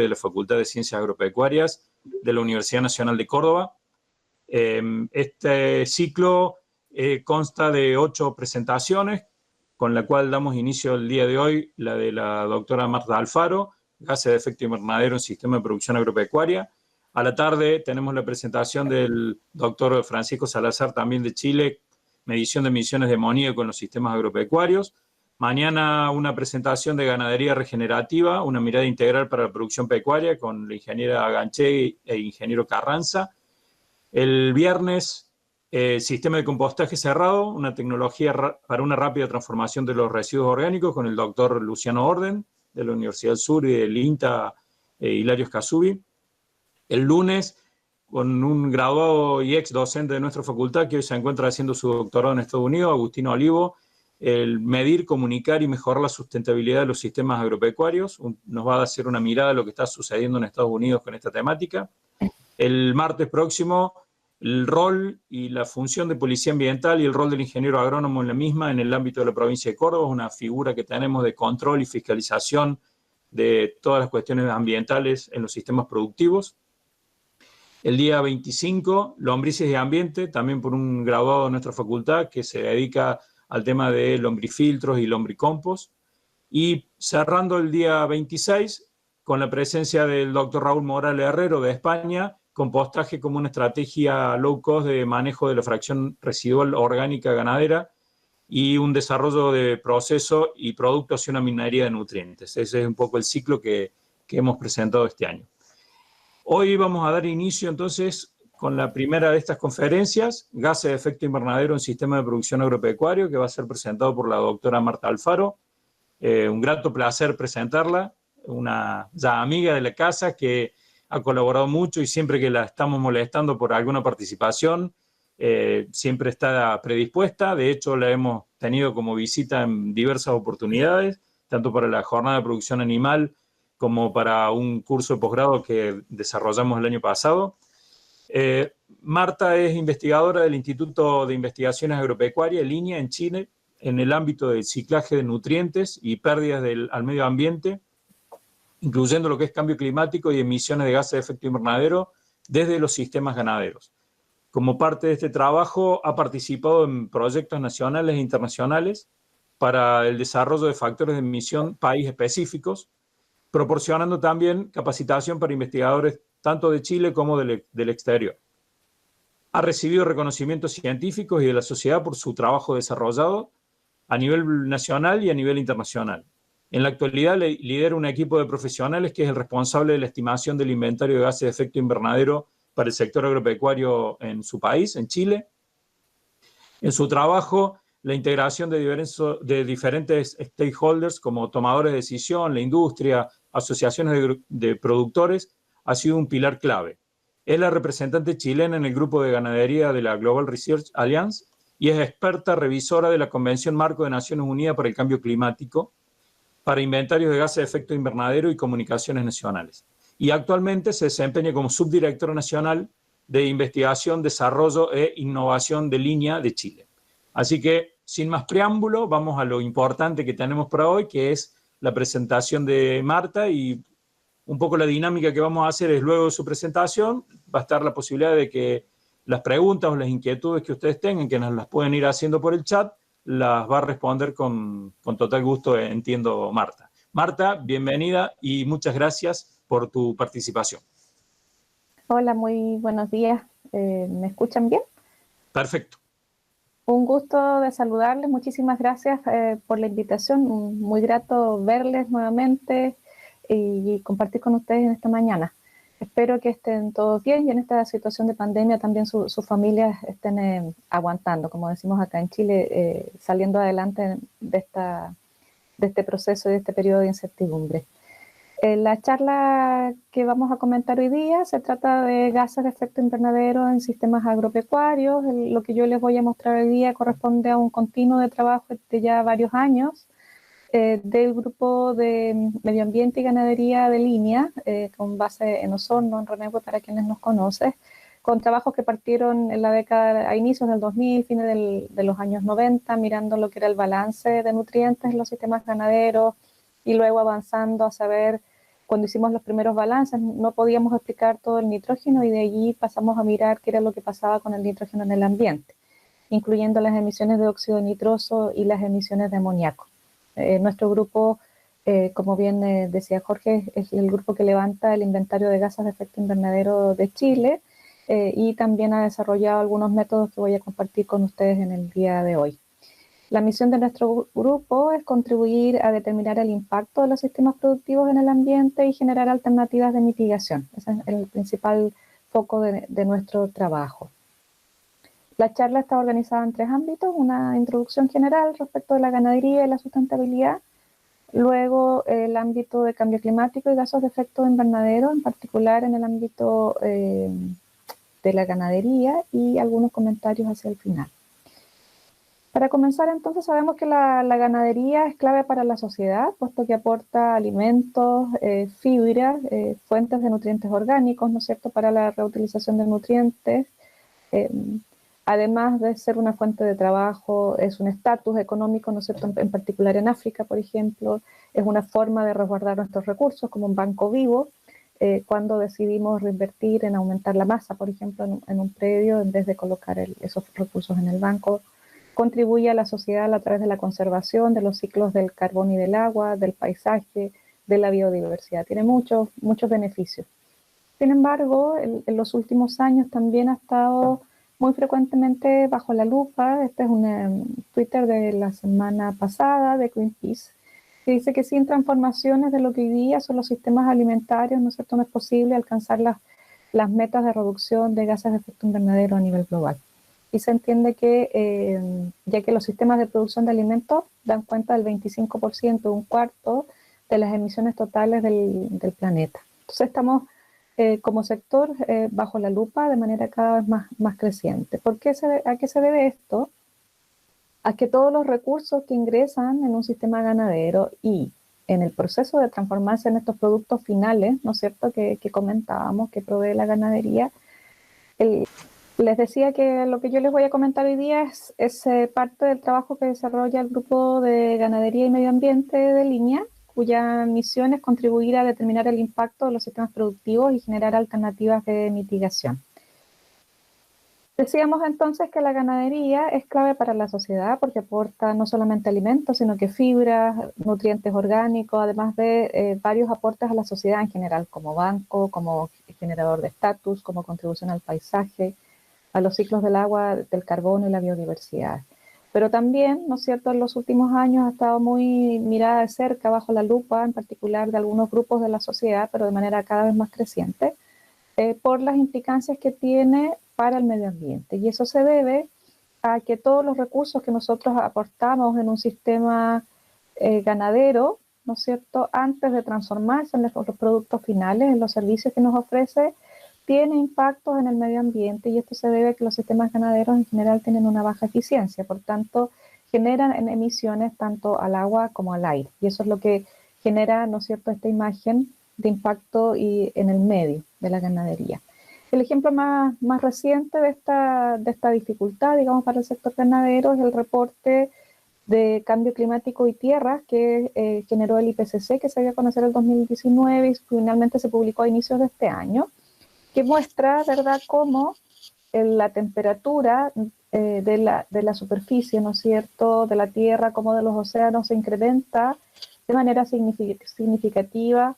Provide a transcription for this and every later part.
de la Facultad de Ciencias Agropecuarias de la Universidad Nacional de Córdoba. Este ciclo consta de 8 presentaciones, con la cual damos inicio el día de hoy, la de la doctora Marta Alfaro, gases de efecto invernadero en sistema de producción agropecuaria. A la tarde tenemos la presentación del doctor Francisco Salazar, también de Chile, medición de emisiones de amoníaco en los sistemas agropecuarios. Mañana una presentación de ganadería regenerativa, una mirada integral para la producción pecuaria con la ingeniera Ganché e ingeniero Carranza. El viernes, sistema de compostaje cerrado, una tecnología para una rápida transformación de los residuos orgánicos con el doctor Luciano Orden, de la Universidad del Sur, y del INTA, Hilario Escasubi. El lunes, con un graduado y ex docente de nuestra facultad que hoy se encuentra haciendo su doctorado en Estados Unidos, Agustino Olivo, el medir, comunicar y mejorar la sustentabilidad de los sistemas agropecuarios. Nos va a hacer una mirada de lo que está sucediendo en Estados Unidos con esta temática. El martes próximo, el rol y la función de policía ambiental y el rol del ingeniero agrónomo en la misma en el ámbito de la provincia de Córdoba, una figura que tenemos de control y fiscalización de todas las cuestiones ambientales en los sistemas productivos. El día 25, lombrices de ambiente, también por un graduado de nuestra facultad que se dedica al tema de lombrifiltros y lombricompost. Y cerrando el día 26, con la presencia del doctor Raúl Morales Herrero de España, compostaje como una estrategia low cost de manejo de la fracción residual orgánica ganadera y un desarrollo de proceso y producto hacia una minería de nutrientes. Ese es un poco el ciclo que hemos presentado este año. Hoy vamos a dar inicio entonces con la primera de estas conferencias, gases de efecto invernadero en sistema de producción agropecuario, que va a ser presentado por la doctora Marta Alfaro. Un grato placer presentarla, una ya amiga de la casa que ha colaborado mucho y siempre que la estamos molestando por alguna participación, siempre está predispuesta. De hecho, la hemos tenido como visita en diversas oportunidades, tanto para la jornada de producción animal como para un curso de posgrado que desarrollamos el año pasado. Marta es investigadora del Instituto de Investigaciones Agropecuarias, INIA, en Chile, en el ámbito del ciclaje de nutrientes y pérdidas al medio ambiente, incluyendo lo que es cambio climático y emisiones de gases de efecto invernadero desde los sistemas ganaderos. Como parte de este trabajo, ha participado en proyectos nacionales e internacionales para el desarrollo de factores de emisión país específicos, proporcionando también capacitación para investigadores tanto de Chile como del exterior. Ha recibido reconocimientos científicos y de la sociedad por su trabajo desarrollado a nivel nacional y a nivel internacional. En la actualidad lidera un equipo de profesionales que es el responsable de la estimación del inventario de gases de efecto invernadero para el sector agropecuario en su país, en Chile. En su trabajo, la integración de diferentes stakeholders como tomadores de decisión, la industria, asociaciones de productores, ha sido un pilar clave. Es la representante chilena en el grupo de ganadería de la Global Research Alliance y es experta revisora de la Convención Marco de Naciones Unidas para el Cambio Climático, para inventarios de gases de efecto invernadero y comunicaciones nacionales. Y actualmente se desempeña como subdirectora nacional de Investigación, Desarrollo e Innovación de Línea de Chile. Así que, sin más preámbulo, vamos a lo importante que tenemos para hoy, que es la presentación de Marta, y un poco la dinámica que vamos a hacer es luego de su presentación, va a estar la posibilidad de que las preguntas o las inquietudes que ustedes tengan, que nos las pueden ir haciendo por el chat, las va a responder con total gusto, entiendo, Marta. Marta, bienvenida y muchas gracias por tu participación. Hola, muy buenos días. ¿Me escuchan bien? Perfecto. Un gusto de saludarles. Muchísimas gracias por la invitación. Muy grato verles nuevamente y compartir con ustedes en esta mañana. Espero que estén todos bien y en esta situación de pandemia también sus familias estén aguantando, como decimos acá en Chile, saliendo adelante de este proceso y de este periodo de incertidumbre. La charla que vamos a comentar hoy día se trata de gases de efecto invernadero en sistemas agropecuarios. Lo que yo les voy a mostrar hoy día corresponde a un continuo de trabajo de ya varios años del grupo de Medio Ambiente y Ganadería de Línea, con base en Osorno, en Renegüe, para quienes nos conocen, con trabajos que partieron en la década, a inicios del 2000, fines de los años 90, mirando lo que era el balance de nutrientes en los sistemas ganaderos, y luego avanzando a saber cuando hicimos los primeros balances no podíamos explicar todo el nitrógeno y de allí pasamos a mirar qué era lo que pasaba con el nitrógeno en el ambiente, incluyendo las emisiones de óxido nitroso y las emisiones de amoníaco. Nuestro grupo, como bien decía Jorge, es el grupo que levanta el inventario de gases de efecto invernadero de Chile y también ha desarrollado algunos métodos que voy a compartir con ustedes en el día de hoy. La misión de nuestro grupo es contribuir a determinar el impacto de los sistemas productivos en el ambiente y generar alternativas de mitigación. Ese es el principal foco de nuestro trabajo. La charla está organizada en 3 ámbitos: una introducción general respecto de la ganadería y la sustentabilidad, luego el ámbito de cambio climático y gases de efecto invernadero, en particular en el ámbito de la ganadería, y algunos comentarios hacia el final. Para comenzar, entonces, sabemos que la ganadería es clave para la sociedad, puesto que aporta alimentos, fibras, fuentes de nutrientes orgánicos, ¿no es cierto?, para la reutilización de nutrientes. Además de ser una fuente de trabajo, es un estatus económico, ¿no es cierto?, en particular en África, por ejemplo. Es una forma de resguardar nuestros recursos como un banco vivo, cuando decidimos reinvertir en aumentar la masa, por ejemplo, en un predio, en vez de colocar esos recursos en el banco. Contribuye a la sociedad a través de la conservación de los ciclos del carbón y del agua, del paisaje, de la biodiversidad. Tiene muchos beneficios. Sin embargo, en los últimos años también ha estado muy frecuentemente bajo la lupa. Este es un Twitter de la semana pasada de Greenpeace, que dice que sin transformaciones de lo que hoy día son los sistemas alimentarios, ¿no es cierto?, no es posible alcanzar las metas de reducción de gases de efecto invernadero a nivel global. Y se entiende que, ya que los sistemas de producción de alimentos dan cuenta del 25%, un cuarto de las emisiones totales del planeta. Entonces estamos como sector bajo la lupa de manera cada vez más creciente. ¿A qué se debe esto? A que todos los recursos que ingresan en un sistema ganadero y en el proceso de transformarse en estos productos finales, ¿no es cierto?, que comentábamos, que provee la ganadería. Les decía que lo que yo les voy a comentar hoy día es parte del trabajo que desarrolla el Grupo de Ganadería y Medio Ambiente de Línea, cuya misión es contribuir a determinar el impacto de los sistemas productivos y generar alternativas de mitigación. Decíamos entonces que la ganadería es clave para la sociedad porque aporta no solamente alimentos, sino que fibras, nutrientes orgánicos, además de varios aportes a la sociedad en general, como banco, como generador de estatus, como contribución al paisaje, a los ciclos del agua, del carbono y la biodiversidad. Pero también, ¿no es cierto?, en los últimos años ha estado muy mirada de cerca, bajo la lupa, en particular de algunos grupos de la sociedad, pero de manera cada vez más creciente, por las implicancias que tiene para el medio ambiente. Y eso se debe a que todos los recursos que nosotros aportamos en un sistema ganadero, ¿no es cierto?, antes de transformarse en los productos finales, en los servicios que nos ofrece, tiene impactos en el medio ambiente, y esto se debe a que los sistemas ganaderos en general tienen una baja eficiencia, por tanto generan emisiones tanto al agua como al aire, y eso es lo que genera, ¿no es cierto?, esta imagen de impacto en el medio de la ganadería. El ejemplo más reciente de esta dificultad, digamos, para el sector ganadero es el reporte de cambio climático y tierras que generó el IPCC, que se dio a conocer en el 2019 y finalmente se publicó a inicios de este año, que muestra, ¿verdad?, cómo la temperatura de la superficie, ¿no es cierto?, de la tierra como de los océanos se incrementa de manera significativa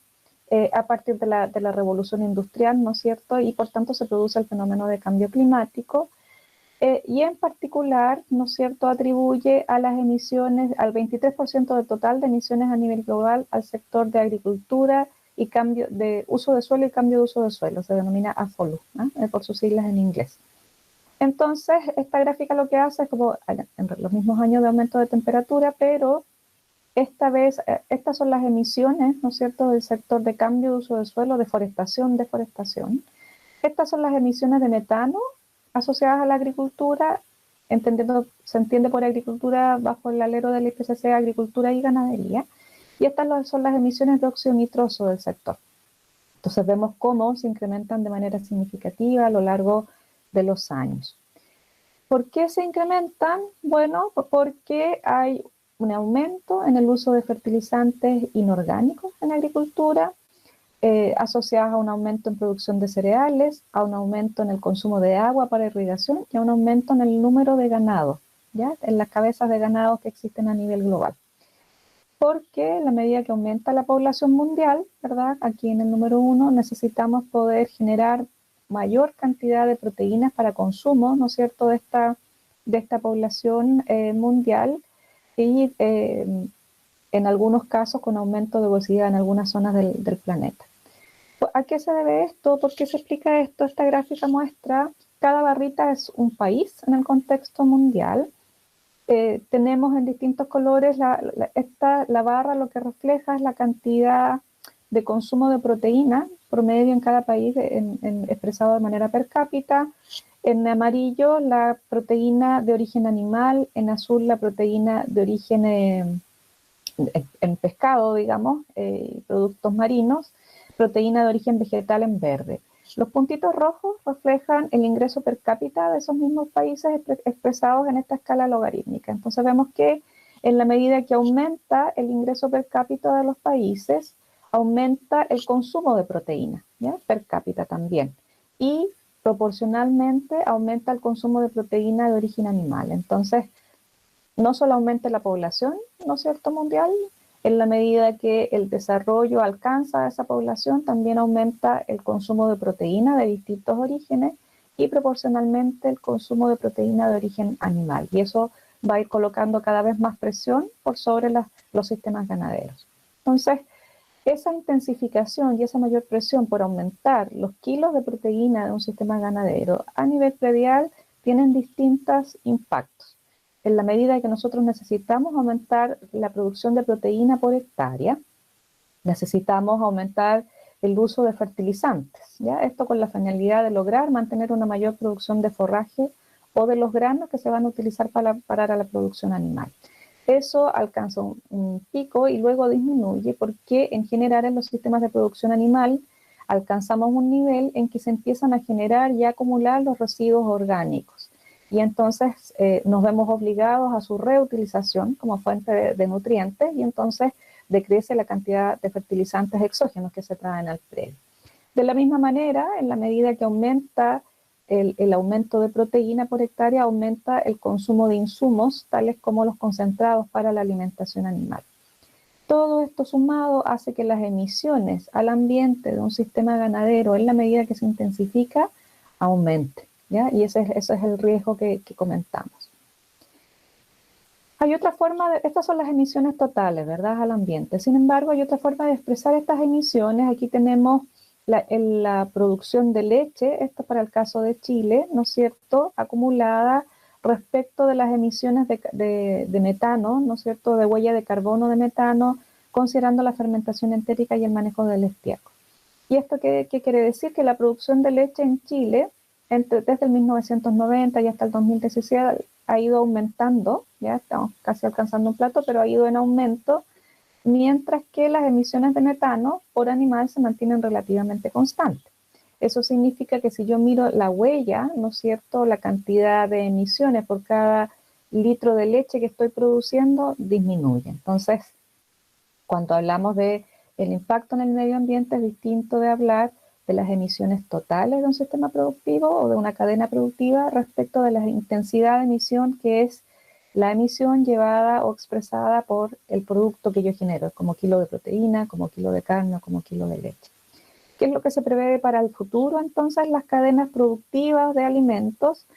a partir de la revolución industrial, ¿no es cierto?, y por tanto se produce el fenómeno de cambio climático, y en particular, ¿no es cierto?, atribuye a las emisiones, al 23% del total de emisiones a nivel global al sector de agricultura y cambio de uso de suelo y cambio de uso de suelo, se denomina AFOLU, por sus siglas en inglés. Entonces, esta gráfica lo que hace es como en los mismos años de aumento de temperatura, pero esta vez, estas son las emisiones, ¿no es cierto?, del sector de cambio de uso de suelo, deforestación. Estas son las emisiones de metano asociadas a la agricultura, se entiende por agricultura bajo el alero del IPCC, agricultura y ganadería, y estas son las emisiones de óxido nitroso del sector. Entonces vemos cómo se incrementan de manera significativa a lo largo de los años. ¿Por qué se incrementan? Bueno, porque hay un aumento en el uso de fertilizantes inorgánicos en agricultura, asociadas a un aumento en producción de cereales, a un aumento en el consumo de agua para irrigación y a un aumento en el número de ganado, ¿ya? En las cabezas de ganado que existen a nivel global. Porque en la medida que aumenta la población mundial, ¿verdad? Aquí en el número 1 necesitamos poder generar mayor cantidad de proteínas para consumo, ¿no es cierto?, de esta población mundial y en algunos casos con aumento de obesidad en algunas zonas del planeta. ¿A qué se debe esto? ¿Por qué se explica esto? Esta gráfica muestra, cada barrita es un país en el contexto mundial. Tenemos en distintos colores, la barra lo que refleja es la cantidad de consumo de proteína promedio en cada país expresado de manera per cápita. En amarillo la proteína de origen animal, en azul la proteína de origen en pescado, digamos, productos marinos, proteína de origen vegetal en verde. Los puntitos rojos reflejan el ingreso per cápita de esos mismos países expresados en esta escala logarítmica. Entonces vemos que en la medida que aumenta el ingreso per cápita de los países, aumenta el consumo de proteína, ¿ya? Per cápita también. Y proporcionalmente aumenta el consumo de proteína de origen animal. Entonces, no solo aumenta la población, ¿no es cierto?, mundial, en la medida que el desarrollo alcanza a esa población, también aumenta el consumo de proteína de distintos orígenes y proporcionalmente el consumo de proteína de origen animal. Y eso va a ir colocando cada vez más presión por sobre los sistemas ganaderos. Entonces, esa intensificación y esa mayor presión por aumentar los kilos de proteína de un sistema ganadero a nivel predial tienen distintos impactos. En la medida que nosotros necesitamos aumentar la producción de proteína por hectárea, necesitamos aumentar el uso de fertilizantes, ¿ya? Esto con la finalidad de lograr mantener una mayor producción de forraje o de los granos que se van a utilizar para la producción animal. Eso alcanza un pico y luego disminuye porque en general en los sistemas de producción animal alcanzamos un nivel en que se empiezan a generar y a acumular los residuos orgánicos. Y entonces nos vemos obligados a su reutilización como fuente de nutrientes y entonces decrece la cantidad de fertilizantes exógenos que se traen al predio. De la misma manera, en la medida que aumenta el aumento de proteína por hectárea, aumenta el consumo de insumos, tales como los concentrados para la alimentación animal. Todo esto sumado hace que las emisiones al ambiente de un sistema ganadero, en la medida que se intensifica, aumente, ¿ya? Y ese es el riesgo que comentamos. Hay otra forma, estas son las emisiones totales, ¿verdad?, al ambiente. Sin embargo, hay otra forma de expresar estas emisiones. Aquí tenemos la producción de leche, esto para el caso de Chile, ¿no es cierto?, acumulada respecto de las emisiones de metano, ¿no es cierto?, de huella de carbono de metano, considerando la fermentación entérica y el manejo del estiércol. ¿Y esto qué quiere decir? Que la producción de leche en Chile, desde el 1990 y hasta el 2017, ha ido aumentando, ya estamos casi alcanzando un plato, pero ha ido en aumento, mientras que las emisiones de metano por animal se mantienen relativamente constantes. Eso significa que si yo miro la huella, ¿no es cierto?, la cantidad de emisiones por cada litro de leche que estoy produciendo disminuye. Entonces, cuando hablamos del impacto en el medio ambiente, es distinto de hablar de las emisiones totales de un sistema productivo o de una cadena productiva respecto de la intensidad de emisión, que es la emisión llevada o expresada por el producto que yo genero, como kilo de proteína, como kilo de carne o como kilo de leche. ¿Qué es lo que se prevé para el futuro? Entonces, las cadenas productivas de alimentos,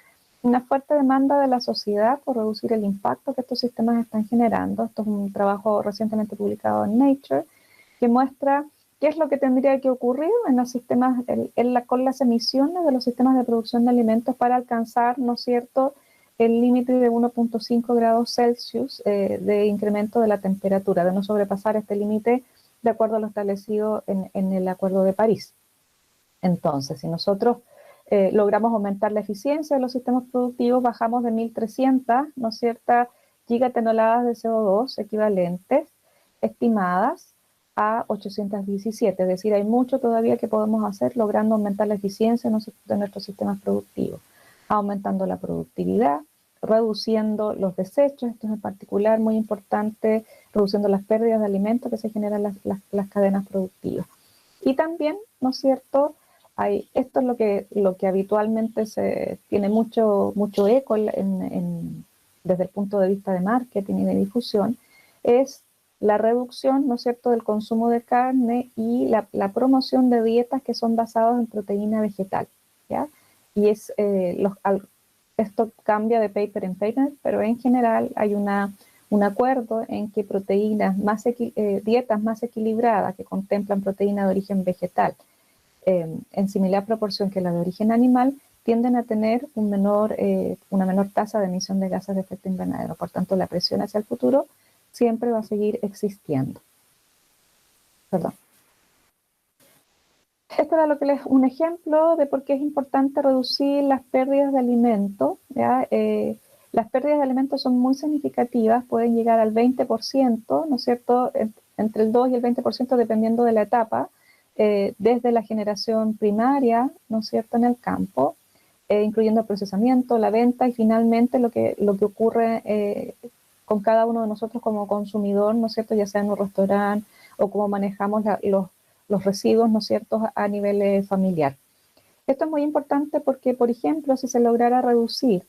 una fuerte demanda de la sociedad por reducir el impacto que estos sistemas están generando. Esto es un trabajo recientemente publicado en Nature, que muestra qué es lo que tendría que ocurrir en los sistemas, con las emisiones de los sistemas de producción de alimentos para alcanzar, ¿no es cierto?, el límite de 1.5 grados Celsius de incremento de la temperatura, de no sobrepasar este límite de acuerdo a lo establecido en el Acuerdo de París. Entonces, si nosotros logramos aumentar la eficiencia de los sistemas productivos, bajamos de 1.300, ¿no es cierto?, gigatoneladas de CO2 equivalentes, estimadas, a 817, es decir, hay mucho todavía que podemos hacer logrando aumentar la eficiencia de nuestros sistemas productivos, aumentando la productividad, reduciendo los desechos, esto es en particular muy importante, reduciendo las pérdidas de alimentos que se generan en las cadenas productivas. Y también, ¿no es cierto?, esto es lo que habitualmente se tiene mucho eco desde el punto de vista de marketing y de difusión, es la reducción, ¿no es cierto?, del consumo de carne y la promoción de dietas que son basadas en proteína vegetal, ¿ya? Y esto cambia de paper en paper, pero en general hay un acuerdo en que dietas más equilibradas que contemplan proteína de origen vegetal en similar proporción que la de origen animal, tienden a tener una menor tasa de emisión de gases de efecto invernadero. Por tanto, la presión hacia el futuro siempre va a seguir existiendo. Perdón. Esto era un ejemplo de por qué es importante reducir las pérdidas de alimentos. Las pérdidas de alimentos son muy significativas, pueden llegar al 20%, ¿no es cierto?, entre el 2 y el 20% dependiendo de la etapa, desde la generación primaria, ¿no es cierto?, en el campo, incluyendo el procesamiento, la venta y finalmente lo que ocurre con cada uno de nosotros como consumidor, ¿no es cierto?, ya sea en un restaurante o cómo manejamos los residuos, ¿no es cierto?, a nivel familiar. Esto es muy importante porque, por ejemplo, si se lograra reducir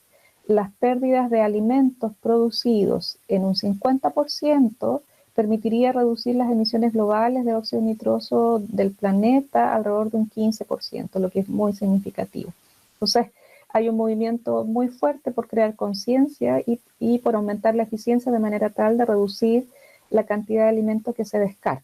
las pérdidas de alimentos producidos en un 50%, permitiría reducir las emisiones globales de óxido nitroso del planeta alrededor de un 15%, lo que es muy significativo. Entonces, hay un movimiento muy fuerte por crear conciencia y por aumentar la eficiencia de manera tal de reducir la cantidad de alimentos que se descarta.